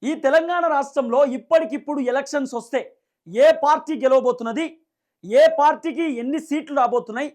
ఈ తెలంగాణ రాష్ట్రంలో ఇప్పటికిప్పుడు ఎలక్షన్స్ వస్తే ఏ పార్టీ గెలవబోతున్నది, ఏ పార్టీకి ఎన్ని సీట్లు రాబోతున్నాయి,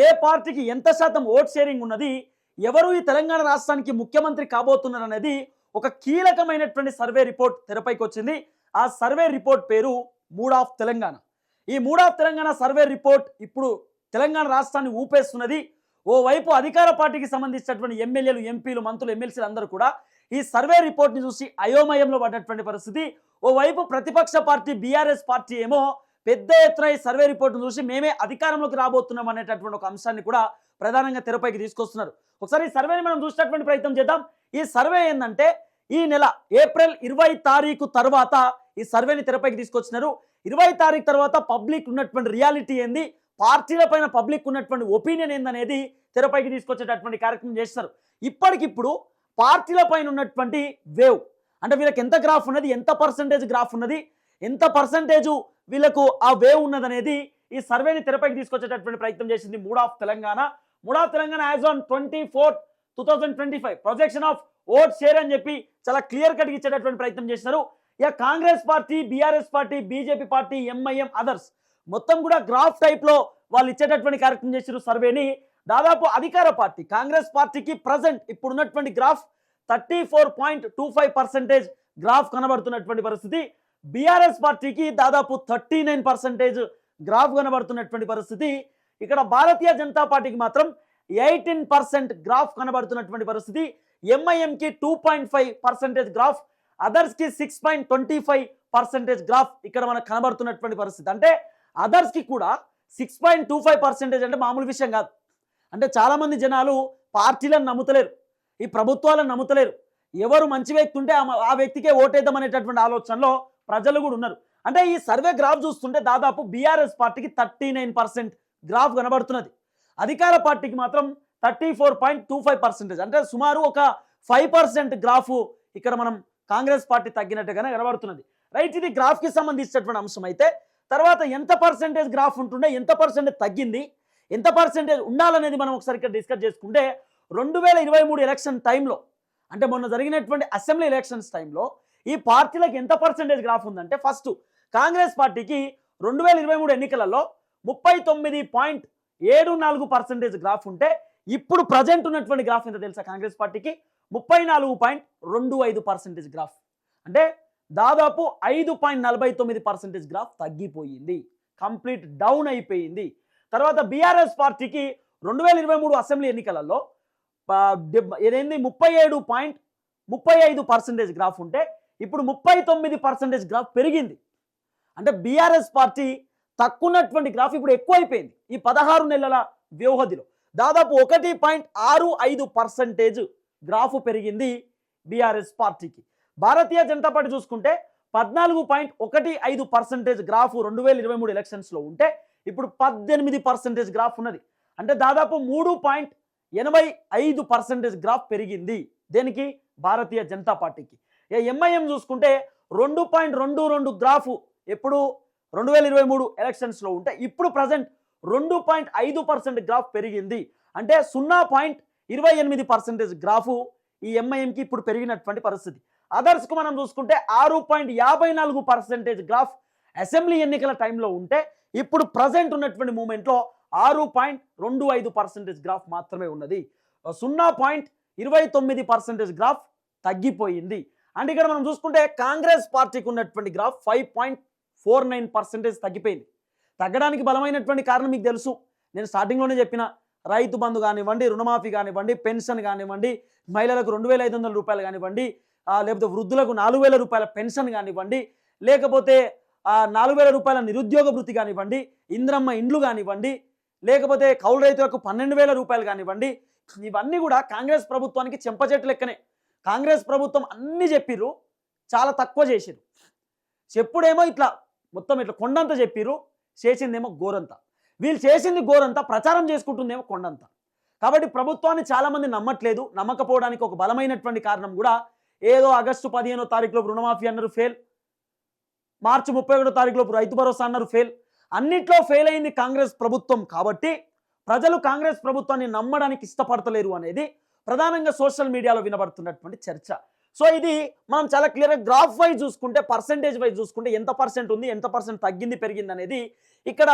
ఏ పార్టీకి ఎంత శాతం ఓట్ షేరింగ్ ఉన్నది, ఎవరు ఈ తెలంగాణ రాష్ట్రానికి ముఖ్యమంత్రి కాబోతున్నారు అనేది ఒక కీలకమైనటువంటి సర్వే రిపోర్ట్ తెరపైకి వచ్చింది. ఆ సర్వే రిపోర్ట్ పేరు మూడ్ ఆఫ్ తెలంగాణ. ఈ mood of Telangana survey report ఇప్పుడు తెలంగాణ రాష్ట్రాన్ని ఊపేస్తున్నది. ఓవైపు అధికార పార్టీకి సంబంధించినటువంటి ఎమ్మెల్యేలు, ఎంపీలు, మంత్రులు, ఎమ్మెల్సీలు అందరూ కూడా ఈ సర్వే రిపోర్ట్ని చూసి అయోమయంలో పడ్డటువంటి పరిస్థితి. ఓవైపు ప్రతిపక్ష పార్టీ బీఆర్ఎస్ పార్టీ ఏమో పెద్ద ఎత్తున ఈ సర్వే రిపోర్ట్ను చూసి మేమే అధికారంలోకి రాబోతున్నాం అనేటటువంటి ఒక అంశాన్ని కూడా ప్రధానంగా తెరపైకి తీసుకొస్తున్నారు. ఒకసారి ఈ సర్వేని మనం చూసేటటువంటి ప్రయత్నం చేద్దాం. ఈ సర్వే ఏంటంటే ఈ నెల ఏప్రిల్ 20 తారీఖు తర్వాత ఈ సర్వేని తెరపైకి తీసుకొచ్చినారు. 20 తారీఖు తర్వాత పబ్లిక్ ఉన్నటువంటి రియాలిటీ ఏంది, పార్టీల పైన పబ్లిక్ ఉన్నటువంటి ఒపీనియన్ ఏందనేది తెరపైకి తీసుకొచ్చేటటువంటి కార్యక్రమం చేస్తారు. ఇప్పటికిప్పుడు పార్టీల పైన ఉన్నటువంటి వేవ్ అంటే వీళ్ళకి ఎంత గ్రాఫ్ ఉన్నది, ఎంత పర్సంటేజ్ గ్రాఫ్ ఉన్నది, ఎంత పర్సంటేజ్ వీళ్ళకు ఆ వేవ్ ఉన్నదనేది ఈ సర్వేని తెరపైకి తీసుకొచ్చేటటువంటి ప్రయత్నం చేసింది mood of Telangana. Mood of Telangana as on 24/2025 projection of vote share అని చెప్పి చాలా క్లియర్ కట్ ఇచ్చేటటువంటి ప్రయత్నం చేస్తున్నారు. ఇక Congress party, BRS party, BJP party, MIM, others మొత్తం కూడా గ్రాఫ్ టైప్ లో వాళ్ళు ఇచ్చేటటువంటి కార్యక్రమం చేసిన సర్వేని దాదాపు అధికార పార్టీ కాంగ్రెస్ పార్టీకి ప్రజెంట్ ఇప్పుడు ఉన్నటువంటి గ్రాఫ్ 34.25% గ్రాఫ్ కనబడుతున్నటువంటి పరిస్థితి. బీఆర్ఎస్ పార్టీకి దాదాపు 39% గ్రాఫ్ కనబడుతున్నటువంటి పరిస్థితి. ఇక్కడ భారతీయ జనతా పార్టీకి మాత్రం 18% గ్రాఫ్ కనబడుతున్నటువంటి పరిస్థితి. ఎంఐఎంకి 2.5% గ్రాఫ్, అదర్స్కి 6.25% గ్రాఫ్ ఇక్కడ మనకు కనబడుతున్నటువంటి పరిస్థితి. అంటే అదర్స్కి కూడా 6.25% అంటే మామూలు విషయం కాదు. అంటే చాలామంది జనాలు పార్టీలను నమ్ముతలేరు, ఈ ప్రభుత్వాలను నమ్ముతలేరు. ఎవరు మంచి వ్యక్తి ఉంటే ఆ వ్యక్తికే ఓటేద్దాం అనేటటువంటి ఆలోచనలో ప్రజలు కూడా ఉన్నారు. అంటే ఈ సర్వే గ్రాఫ్ చూస్తుంటే దాదాపు బీఆర్ఎస్ పార్టీకి 39% గ్రాఫ్ కనబడుతున్నది. అధికార పార్టీకి మాత్రం 34.25% అంటే సుమారు ఒక 5% గ్రాఫ్ ఇక్కడ మనం కాంగ్రెస్ పార్టీ తగ్గినట్టుగానే కనబడుతున్నది. రైట్, ఇది గ్రాఫ్కి సంబంధించినటువంటి అంశం. అయితే తర్వాత ఎంత పర్సెంటేజ్ గ్రాఫ్ ఉంటుండే, ఎంత పర్సెంటేజ్ తగ్గింది, ఎంత పర్సెంటేజ్ ఉండాలనేది మనం ఒకసారి ఇక్కడ డిస్కస్ చేసుకుంటే 2023 ఎలక్షన్ టైంలో అంటే మొన్న జరిగినటువంటి అసెంబ్లీ ఎలక్షన్స్ టైంలో ఈ పార్టీలకు ఎంత పర్సెంటేజ్ గ్రాఫ్ ఉందంటే ఫస్ట్ కాంగ్రెస్ పార్టీకి 2023 ఎన్నికలలో 39.74% గ్రాఫ్ ఉంటే ఇప్పుడు ప్రజెంట్ ఉన్నటువంటి గ్రాఫ్ ఎంత తెలుసా? కాంగ్రెస్ పార్టీకి 34.25% గ్రాఫ్. అంటే దాదాపు 5.49% గ్రాఫ్ తగ్గిపోయింది, కంప్లీట్ డౌన్ అయిపోయింది. తర్వాత బీఆర్ఎస్ పార్టీకి 2023 అసెంబ్లీ ఎన్నికలలో ఏదైంది 37.35% గ్రాఫ్ ఉంటే ఇప్పుడు 39% గ్రాఫ్ పెరిగింది. అంటే బీఆర్ఎస్ పార్టీ తక్కువన్నటువంటి గ్రాఫ్ ఇప్పుడు ఎక్కువైపోయింది. ఈ 16 నెలల వ్యవధిలో దాదాపు 1.65% గ్రాఫ్ పెరిగింది బీఆర్ఎస్ పార్టీకి. భారతీయ జనతా పార్టీ చూసుకుంటే 14.15% గ్రాఫ్ 2023 ఎలక్షన్స్లో ఉంటే ఇప్పుడు 18% గ్రాఫ్ ఉన్నది. అంటే దాదాపు 3.85% గ్రాఫ్ పెరిగింది. దేనికి? భారతీయ జనతా పార్టీకి. ఎంఐఎం చూసుకుంటే 2.22 గ్రాఫ్ ఎప్పుడు 2023 ఎలక్షన్స్లో ఉంటే ఇప్పుడు ప్రజెంట్ 2.5% గ్రాఫ్ పెరిగింది. అంటే 0.28% గ్రాఫ్ ఈ ఎంఐఎంకి ఇప్పుడు పెరిగినటువంటి పరిస్థితి. అదర్స్కు మనం చూసుకుంటే 6.54% గ్రాఫ్ అసెంబ్లీ ఎన్నికల టైంలో ఉంటే ఇప్పుడు ప్రజెంట్ ఉన్నటువంటి మూమెంట్లో 6.25% గ్రాఫ్ మాత్రమే ఉన్నది. 0.29% గ్రాఫ్ తగ్గిపోయింది. అండ్ ఇక్కడ మనం చూసుకుంటే కాంగ్రెస్ పార్టీకి ఉన్నటువంటి గ్రాఫ్ 5.49% తగ్గిపోయింది. తగ్గడానికి బలమైనటువంటి కారణం మీకు తెలుసు, నేను స్టార్టింగ్లోనే చెప్పిన రైతు బంధు కానివ్వండి, రుణమాఫీ కానివ్వండి, పెన్షన్ కానివ్వండి, మహిళలకు 2,500 రూపాయలు కానివ్వండి, లేకపోతే వృద్ధులకు 4,000 రూపాయల పెన్షన్ కానివ్వండి, లేకపోతే 4,000 రూపాయల నిరుద్యోగ భృతి కానివ్వండి, ఇంద్రమ్మ ఇండ్లు కానివ్వండి, లేకపోతే కౌలు రైతులకు 12,000 రూపాయలు కానివ్వండి, ఇవన్నీ కూడా కాంగ్రెస్ ప్రభుత్వానికి చెంపచెట్టు లెక్కనే. కాంగ్రెస్ ప్రభుత్వం అన్ని చెప్పిర్రు, చాలా తక్కువ చేసిర్రు. చెప్పుడేమో ఇట్లా మొత్తం ఇట్లా కొండంత చెప్పిర్రు, చేసిందేమో గోరంత. వీళ్ళు చేసింది గోరంత, ప్రచారం చేసుకుంటుందేమో కొండంత. కాబట్టి ప్రభుత్వాన్ని చాలామంది నమ్మట్లేదు. నమ్మకపోవడానికి ఒక బలమైనటువంటి కారణం కూడా ఏదో ఆగస్టు 15వ తారీఖులోపు రుణమాఫీ అన్నారు ఫెయిల్, మార్చి 31వ తారీఖులోపు రైతు భరోసా అన్నారు ఫెయిల్. అన్నిట్లో ఫెయిల్ అయింది కాంగ్రెస్ ప్రభుత్వం. కాబట్టి ప్రజలు కాంగ్రెస్ ప్రభుత్వాన్ని నమ్మడానికి ఇష్టపడతలేరు అనేది ప్రధానంగా సోషల్ మీడియాలో వినబడుతున్నటువంటి చర్చ. సో ఇది మనం చాలా క్లియర్గా గ్రాఫ్ వైజ్ చూసుకుంటే, పర్సెంటేజ్ వైజ్ చూసుకుంటే ఎంత పర్సెంట్ ఉంది, ఎంత పర్సెంట్ తగ్గింది పెరిగింది అనేది ఇక్కడ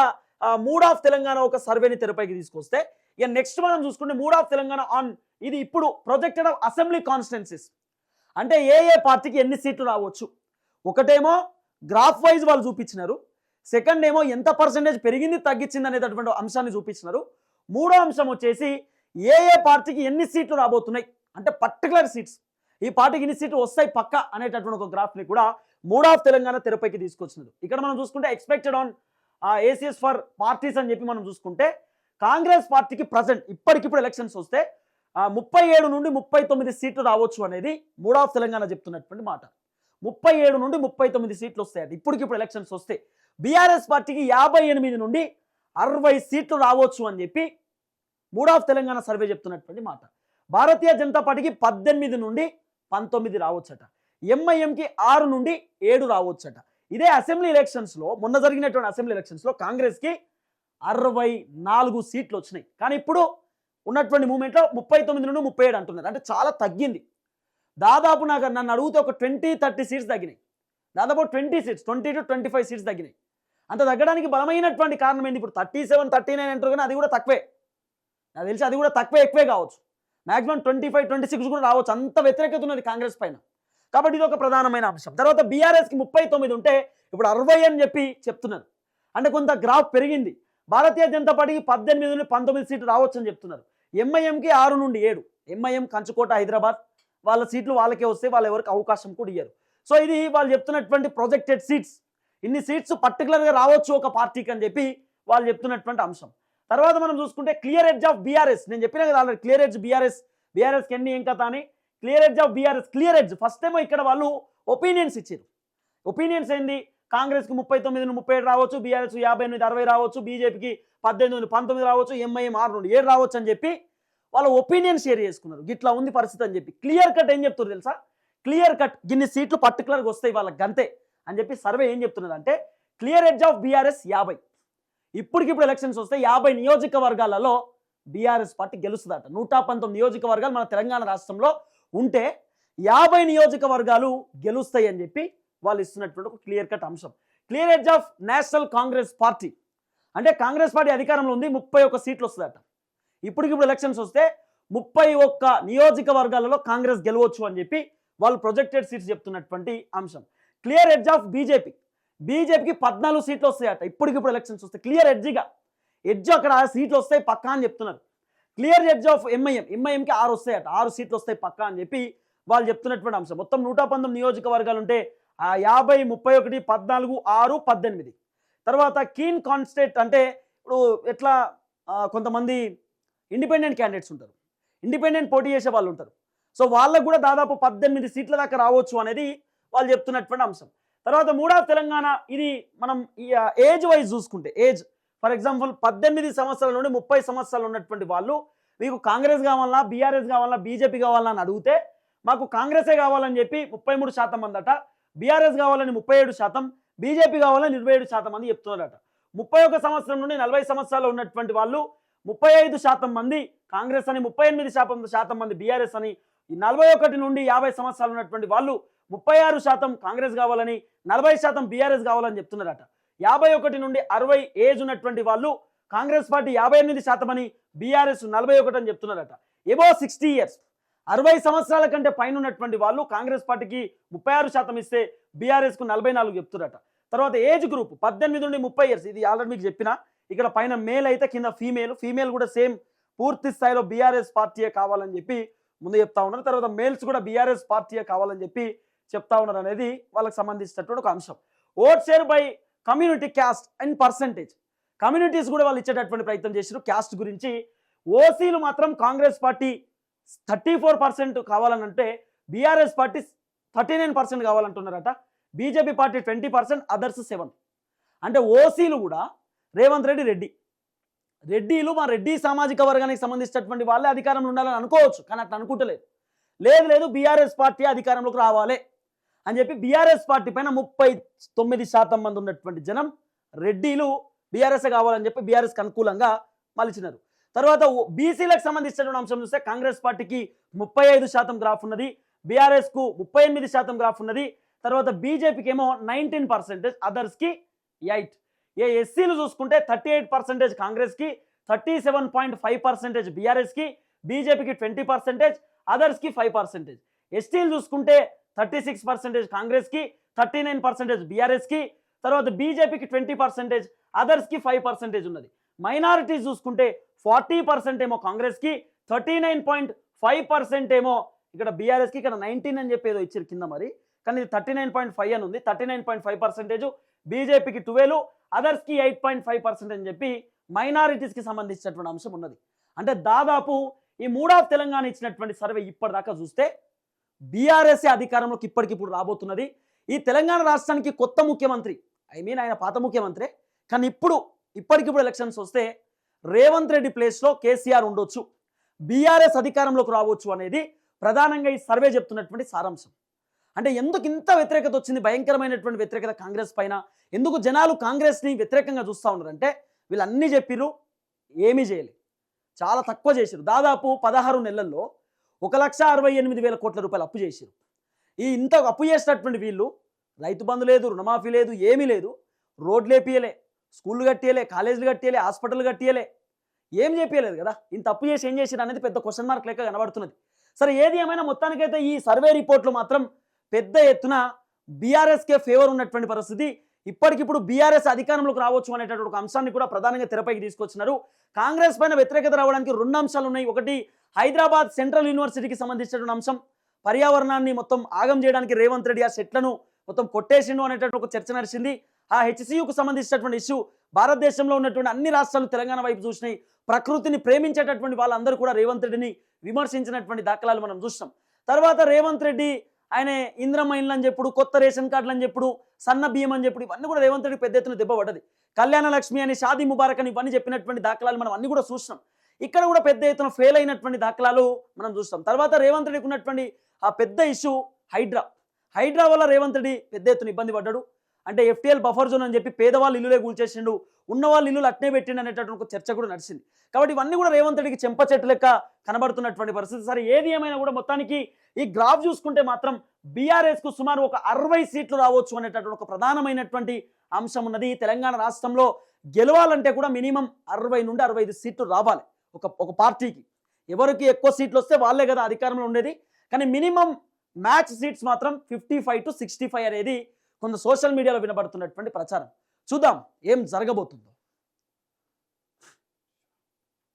మూడ్ ఆఫ్ తెలంగాణ ఒక సర్వేని తెరపైకి తీసుకొస్తే, ఇక నెక్స్ట్ మనం చూసుకుంటే మూడ్ ఆఫ్ తెలంగాణ ఆన్ ఇది ఇప్పుడు ప్రొజెక్టెడ్ ఆఫ్ అసెంబ్లీ కాన్స్టిట్యున్సీస్, అంటే ఏ ఏ పార్టీకి ఎన్ని సీట్లు రావచ్చు. ఒకటేమో గ్రాఫ్ వైజ్ వాళ్ళు చూపించినారు, సెకండ్ ఏమో ఎంత పర్సెంటేజ్ పెరిగింది తగ్గించింది అనేటటువంటి అంశాన్ని చూపించినారు, మూడో అంశం వచ్చేసి ఏ ఏ పార్టీకి ఎన్ని సీట్లు రాబోతున్నాయి, అంటే పర్టికులర్ సీట్స్, ఈ పార్టీకి ఇన్ని సీట్లు వస్తాయి పక్క అనేటటువంటి ఒక గ్రాఫ్ని కూడా మూడ్ ఆఫ్ తెలంగాణ తెరపైకి తీసుకొచ్చినారు. ఇక్కడ మనం చూసుకుంటే expected on ACS for parties అని చెప్పి మనం చూసుకుంటే, కాంగ్రెస్ పార్టీకి ప్రజెంట్ ఇప్పటికిప్పుడు ఎలక్షన్స్ వస్తే 37 నుండి 39 సీట్లు రావచ్చు అనేది మూడ్ ఆఫ్ తెలంగాణ చెప్తున్నటువంటి మాట. 37 నుండి 39 సీట్లు వస్తాయి ఇప్పటికిప్పుడు ఎలక్షన్స్ వస్తే. బీఆర్ఎస్ పార్టీకి 58 నుండి 60 సీట్లు రావచ్చు అని చెప్పి మూడ్ ఆఫ్ తెలంగాణ సర్వే చెప్తున్నటువంటి మాట. భారతీయ జనతా పార్టీకి 18 నుండి 19 రావచ్చట, ఎంఐఎంకి 6 నుండి 7 రావచ్చట. ఇదే అసెంబ్లీ ఎలక్షన్స్లో, మొన్న జరిగినటువంటి అసెంబ్లీ ఎలక్షన్స్లో కాంగ్రెస్కి 64 సీట్లు వచ్చినాయి. కానీ ఇప్పుడు ఉన్నటువంటి మూమెంట్లో 39 నుండి 37 అంటున్నారు, అంటే చాలా తగ్గింది. దాదాపు నన్ను అడిగితే ఒక 20-30 సీట్స్ తగ్గినాయి, దాదాపు 20 సీట్స్ 20 to 25 సీట్స్ తగ్గినాయి. అంత తగ్గడానికి బలమైనటువంటి కారణం ఏంది, ఇప్పుడు 37-39 అంటారు కానీ అది కూడా తక్కువే, నాకు తెలిసి అది కూడా ఎక్కువే కావచ్చు, మ్యాక్సిమం 25-26 కూడా రావచ్చు, అంత వ్యతిరేకత ఉన్నది కాంగ్రెస్ పైన. కాబట్టి ఇది ఒక ప్రధానమైన అంశం. తర్వాత బీఆర్ఎస్కి 39 ఉంటే ఇప్పుడు 60 అని చెప్పి చెప్తున్నారు, అంటే కొంత గ్రాఫ్ పెరిగింది. భారతీయ జనతా పార్టీకి 18 నుండి 19 సీట్లు రావచ్చు అని చెప్తున్నారు. ఎంఐఎంకి 6 నుండి 7, ఎంఐఎం కంచుకోట హైదరాబాద్, వాళ్ళ సీట్లు వాళ్ళకే వస్తే వాళ్ళు ఎవరికి అవకాశం కూడా ఇయ్యరు. సో ఇది వాళ్ళు చెప్తున్నటువంటి ప్రొజెక్టెడ్ సీట్స్, ఇన్ని సీట్స్ పర్టికులర్గా రావచ్చు ఒక పార్టీకి అని చెప్పి వాళ్ళు చెప్తున్నటువంటి అంశం. తర్వాత మనం చూసుకుంటే క్లియర్ ఎడ్జ్ ఆఫ్ బీఆర్ఎస్, నేను చెప్పినా కదా ఆల్రెడీ క్లియర్ ఎడ్జ్ బీఆర్ఎస్కి ఎన్ని ఏం కథ అని. Clear edge of BRS, clear edge first ఏమో ఇక్కడ వాళ్ళు ఒపీనియన్స్ ఇచ్చారు. ఒపీనియన్స్ ఏంది, కాంగ్రెస్కి 39 నుండి 37 రావచ్చు, బీఆర్ఎస్ 50 నుండి 60 రావచ్చు, బీజేపీకి 18 నుండి 19 రావచ్చు, ఎంఐఎం 6 నుండి 7 రావచ్చు అని చెప్పి వాళ్ళ ఒపీనియన్ షేర్ చేసుకున్నారు. ఇట్లా ఉంది పరిస్థితి అని చెప్పి. క్లియర్ కట్ ఏం చెప్తారు తెలుసా, క్లియర్ కట్ గిన్ని సీట్లు పర్టికులర్గా వస్తాయి వాళ్ళకి గంతే అని చెప్పి సర్వే ఏం చెప్తున్నది అంటే, క్లియర్ ఎడ్జ్ ఆఫ్ బీఆర్ఎస్ 50, ఇప్పటికిప్పుడు ఎలక్షన్స్ వస్తే 50 నియోజకవర్గాలలో బీఆర్ఎస్ పార్టీ గెలుస్తుందట. 119 నియోజకవర్గాలు మన తెలంగాణ రాష్ట్రంలో ఉంటే 50 నియోజకవర్గాలు గెలుస్తాయి అని చెప్పి వాళ్ళు ఇస్తున్నటువంటి ఒక క్లియర్ కట్ అంశం. Clear edge of national Congress party, అంటే కాంగ్రెస్ పార్టీ అధికారంలో ఉంది, 31 సీట్లు వస్తుందట. ఇప్పటికిప్పుడు ఎలక్షన్స్ వస్తే 31 నియోజకవర్గాలలో కాంగ్రెస్ గెలవచ్చు అని చెప్పి వాళ్ళు ప్రొజెక్టెడ్ సీట్స్ చెప్తున్నటువంటి అంశం. క్లియర్ ఎడ్జ్ ఆఫ్ బీజేపీకి 14 సీట్లు వస్తాయట ఇప్పటికిప్పుడు ఎలక్షన్స్ వస్తే. క్లియర్ ఎడ్జ్ అక్కడ సీట్లు వస్తాయి పక్కా అని చెప్తున్నారు. క్లియర్ ఎడ్జ్ ఆఫ్ ఎంఐఎంకి 6 వస్తాయట, 6 సీట్లు వస్తాయి పక్కా అని చెప్పి వాళ్ళు చెప్తున్నటువంటి అంశం. మొత్తం 119 నియోజకవర్గాలు ఉంటే 50, 31, 14, 6, 18. తర్వాత కీన్ కాన్స్టేట్, అంటే ఇప్పుడు ఎట్లా కొంతమంది ఇండిపెండెంట్ క్యాండిడేట్స్ ఉంటారు, ఇండిపెండెంట్ పోటీ చేసే వాళ్ళు ఉంటారు. సో వాళ్ళకు కూడా దాదాపు 18 సీట్ల దాకా రావచ్చు అనేది వాళ్ళు చెప్తున్నటువంటి అంశం. తర్వాత మూడ్ ఆఫ్ తెలంగాణ, ఇది మనం ఏజ్ వైజ్ చూసుకుంటే, ఏజ్ ఫర్ ఎగ్జాంపుల్ 18 సంవత్సరాల నుండి 30 సంవత్సరాలు ఉన్నటువంటి వాళ్ళు, మీకు కాంగ్రెస్ కావాలన్నా, బీఆర్ఎస్ కావాలన్నా, బీజేపీ కావాలన్నా అని అడిగితే మాకు కాంగ్రెసే కావాలని చెప్పి 33% మంది అట, బీఆర్ఎస్ కావాలని 37%, బీజేపీ కావాలని 27% మంది చెప్తున్నారట. 31 సంవత్సరం నుండి 40 సంవత్సరాలు ఉన్నటువంటి వాళ్ళు 35% మంది కాంగ్రెస్ అని, 38% మంది బీఆర్ఎస్ అని, 41 నుండి 50 సంవత్సరాలు ఉన్నటువంటి వాళ్ళు 36% కాంగ్రెస్ కావాలని, 40% బీఆర్ఎస్ కావాలని చెప్తున్నారట. 51 నుండి 60 ఏజ్ ఉన్నటువంటి వాళ్ళు కాంగ్రెస్ పార్టీ 58% అని, బీఆర్ఎస్ 41 అని చెప్తున్నారట. ఎబో 60 ఇయర్స్, 60 సంవత్సరాల కంటే పైన ఉన్నటువంటి వాళ్ళు కాంగ్రెస్ పార్టీకి 36% ఇస్తే బీఆర్ఎస్కు 44 చెప్తున్నారట. తర్వాత ఏజ్ గ్రూప్ 18 నుండి 30 ఇయర్స్, ఇది ఆల్రెడీ మీకు చెప్పిన, ఇక్కడ పైన మేల్ అయితే కింద ఫీమేల్ కూడా సేమ్ పూర్తి స్థాయిలో బీఆర్ఎస్ పార్టీయే కావాలని చెప్పి ముందు చెప్తా ఉన్నారు. తర్వాత మేల్స్ కూడా బీఆర్ఎస్ పార్టీయే కావాలని చెప్పి చెప్తా ఉన్నారు అనేది వాళ్ళకి సంబంధించినటువంటి ఒక అంశం. Vote share by community, caste and percentage, communities కూడా వాళ్ళు ఇచ్చేటటువంటి ప్రయత్నం చేశారు. క్యాస్ట్ గురించి ఓసీలు మాత్రం కాంగ్రెస్ పార్టీ 34% కావాలని అంటే, బీఆర్ఎస్ పార్టీ 39% కావాలంటున్నారట, బీజేపీ పార్టీ 20%, అదర్స్ 7. అంటే ఓసీలు కూడా రేవంత్ రెడ్డిలు మా రెడ్డి సామాజిక వర్గానికి సంబంధించినటువంటి వాళ్ళే అధికారంలో ఉండాలని అనుకోవచ్చు, కానీ అట్లా అనుకుంటలేదు. లేదు బీఆర్ఎస్ పార్టీ అధికారంలోకి రావాలి అని చెప్పి బీఆర్ఎస్ పార్టీ పైన 39% మంది ఉన్నటువంటి జనం రెడ్డిలు బీఆర్ఎస్ కావాలని చెప్పి బీఆర్ఎస్కి అనుకూలంగా మలిచినారు. తర్వాత బీసీలకు సంబంధించినటువంటి అంశం చూస్తే కాంగ్రెస్ పార్టీకి 35% గ్రాఫ్ ఉన్నది, బీఆర్ఎస్కు 38% గ్రాఫ్ ఉన్నది. తర్వాత బీజేపీకి ఏమో 19%, అదర్స్కి 8. ఎస్సీలు చూసుకుంటే 38% కాంగ్రెస్కి, 37.5% బీఆర్ఎస్కి, బీజేపీకి 20%, అదర్స్కి 5%. ఎస్టీలు చూసుకుంటే 36% కాంగ్రెస్కి, 39% బీఆర్ఎస్కి, తర్వాత బీజేపీకి 20%, అదర్స్కి 5% ఉన్నది. మైనారిటీస్ చూసుకుంటే 40% ఏమో కాంగ్రెస్కి, 39.5% ఏమో ఇక్కడ బీఆర్ఎస్కి, ఇక్కడ 19 అని చెప్పి ఏదో ఇచ్చారు కింద మరి, కానీ ఇది 39.5 అని ఉంది. 39.5% బీజేపీకి 12, అదర్స్కి 8.5% అని చెప్పి మైనారిటీస్కి సంబంధించినటువంటి అంశం ఉన్నది. అంటే దాదాపు ఈ మూడాఫ్ తెలంగాణ ఇచ్చినటువంటి సర్వే ఇప్పటిదాకా చూస్తే బీఆర్ఎస్ అధికారంలోకి ఇప్పటికిప్పుడు రాబోతున్నది. ఈ తెలంగాణ రాష్ట్రానికి కొత్త ముఖ్యమంత్రి, ఆయన పాత ముఖ్యమంత్రే, కానీ ఇప్పటికిప్పుడు ఎలక్షన్స్ వస్తే రేవంత్ రెడ్డి ప్లేస్లో కేసీఆర్ ఉండొచ్చు, బీఆర్ఎస్ అధికారంలోకి రావచ్చు అనేది ప్రధానంగా ఈ సర్వే చెప్తున్నటువంటి సారాంశం. అంటే ఎందుకు ఇంత వ్యతిరేకత వచ్చింది, భయంకరమైనటువంటి వ్యతిరేకత కాంగ్రెస్ పైన, ఎందుకు జనాలు కాంగ్రెస్ని వ్యతిరేకంగా చూస్తూ ఉన్నారంటే వీళ్ళు అన్నీ చెప్పిర్రు, ఏమీ చేయలేదు, చాలా తక్కువ చేశారు. దాదాపు 16 నెలల్లో 1,68,000 కోట్ల రూపాయలు అప్పు చేశారు. ఈ ఇంత అప్పు చేసినటువంటి వీళ్ళు రైతు బంధు లేదు, రుణమాఫీ లేదు, ఏమీ లేదు, రోడ్లు వేపియలే, స్కూళ్ళు కట్టియలే, కాలేజీలు కట్టియలే, హాస్పిటల్ కట్టియలే, ఏం చెప్పలేదు కదా. ఇంత అప్పు చేసి ఏం చేశారు అనేది పెద్ద క్వశ్చన్ మార్క్ లెక్క కనబడుతున్నది. సరే, ఏది ఏమైనా మొత్తానికైతే ఈ సర్వే రిపోర్ట్లు మాత్రం పెద్ద ఎత్తున బీఆర్ఎస్కే ఫేవర్ ఉన్నటువంటి పరిస్థితి. ఇప్పటికిప్పుడు బీఆర్ఎస్ అధికారంలోకి రావచ్చు అనేటటువంటి ఒక అంశాన్ని కూడా ప్రధానంగా తెరపైకి తీసుకొచ్చినారు. కాంగ్రెస్ పైన వ్యతిరేకత రావడానికి 2 అంశాలు ఉన్నాయి. ఒకటి, హైదరాబాద్ సెంట్రల్ యూనివర్సిటీకి సంబంధించినటువంటి అంశం, పర్యావరణాన్ని మొత్తం ఆగం చేయడానికి రేవంత్ రెడ్డి ఆ సెట్లను మొత్తం కొట్టేసిండు అనేటటువంటి ఒక చర్చ నడిచింది. ఆ హెచ్సియుకు సంబంధించినటువంటి ఇష్యూ, భారతదేశంలో ఉన్నటువంటి అన్ని రాష్ట్రాలు తెలంగాణ వైపు చూసినాయి. ప్రకృతిని ప్రేమించేటటువంటి వాళ్ళందరూ కూడా రేవంత్ రెడ్డిని విమర్శించినటువంటి దాఖలాలు మనం చూసినాం. తర్వాత రేవంత్ రెడ్డి ఆయన ఇంద్రమ్మ ఇండ్లు అని చెప్పుడు, కొత్త రేషన్ కార్డులు అని చెప్పుడు, సన్న బియ్యం అని చెప్పుడు, ఇవన్నీ కూడా రేవంత్ రెడ్డి పెద్ద ఎత్తున దెబ్బ పడ్డది. కళ్యాణ లక్ష్మి అని, షాదీ ముబారక్ అని ఇవన్నీ చెప్పినటువంటి దాఖలాలు మనం అన్ని కూడా చూసినాం. ఇక్కడ కూడా పెద్ద ఎత్తున ఫెయిల్ అయినటువంటి దాఖలాలు మనం చూస్తాం. తర్వాత రేవంత్ రెడ్డికి ఉన్నటువంటి ఆ పెద్ద ఇష్యూ హైడ్రా వల్ల రేవంత్ రెడ్డి పెద్ద ఎత్తున ఇబ్బంది పడ్డాడు. అంటే ఎఫ్టీఎల్ బఫర్ జోన్ అని చెప్పి పేదవాళ్ళు ఇల్లులే కూల్చేసిండు, ఉన్నవాళ్ళు ఇల్లులు అట్నే పెట్టిండు అనేటటువంటి ఒక చర్చ కూడా నడిచింది. కాబట్టి ఇవన్నీ కూడా రేవంత్ రెడ్డికి చెంప చెట్టు లెక్క కనబడుతున్నటువంటి పరిస్థితి. సరే, ఏది ఏమైనా కూడా మొత్తానికి ఈ గ్రాఫ్ చూసుకుంటే మాత్రం బీఆర్ఎస్కు సుమారు ఒక 60 సీట్లు రావచ్చు అనేటటువంటి ఒక ప్రధానమైనటువంటి అంశం ఉన్నది. తెలంగాణ రాష్ట్రంలో గెలవాలంటే కూడా మినిమం 60 నుండి 65 సీట్లు రావాలి ఒక పార్టీకి. ఎవరికి ఎక్కువ సీట్లు వస్తే వాళ్ళే కదా అధికారంలో ఉండేది. కానీ మినిమం మ్యాచ్ సీట్స్ మాత్రం 55 to 65 అనేది కొంత సోషల్ మీడియాలో వినబడుతున్నటువంటి ప్రచారం. చూద్దాం ఏం జరగబోతుందో.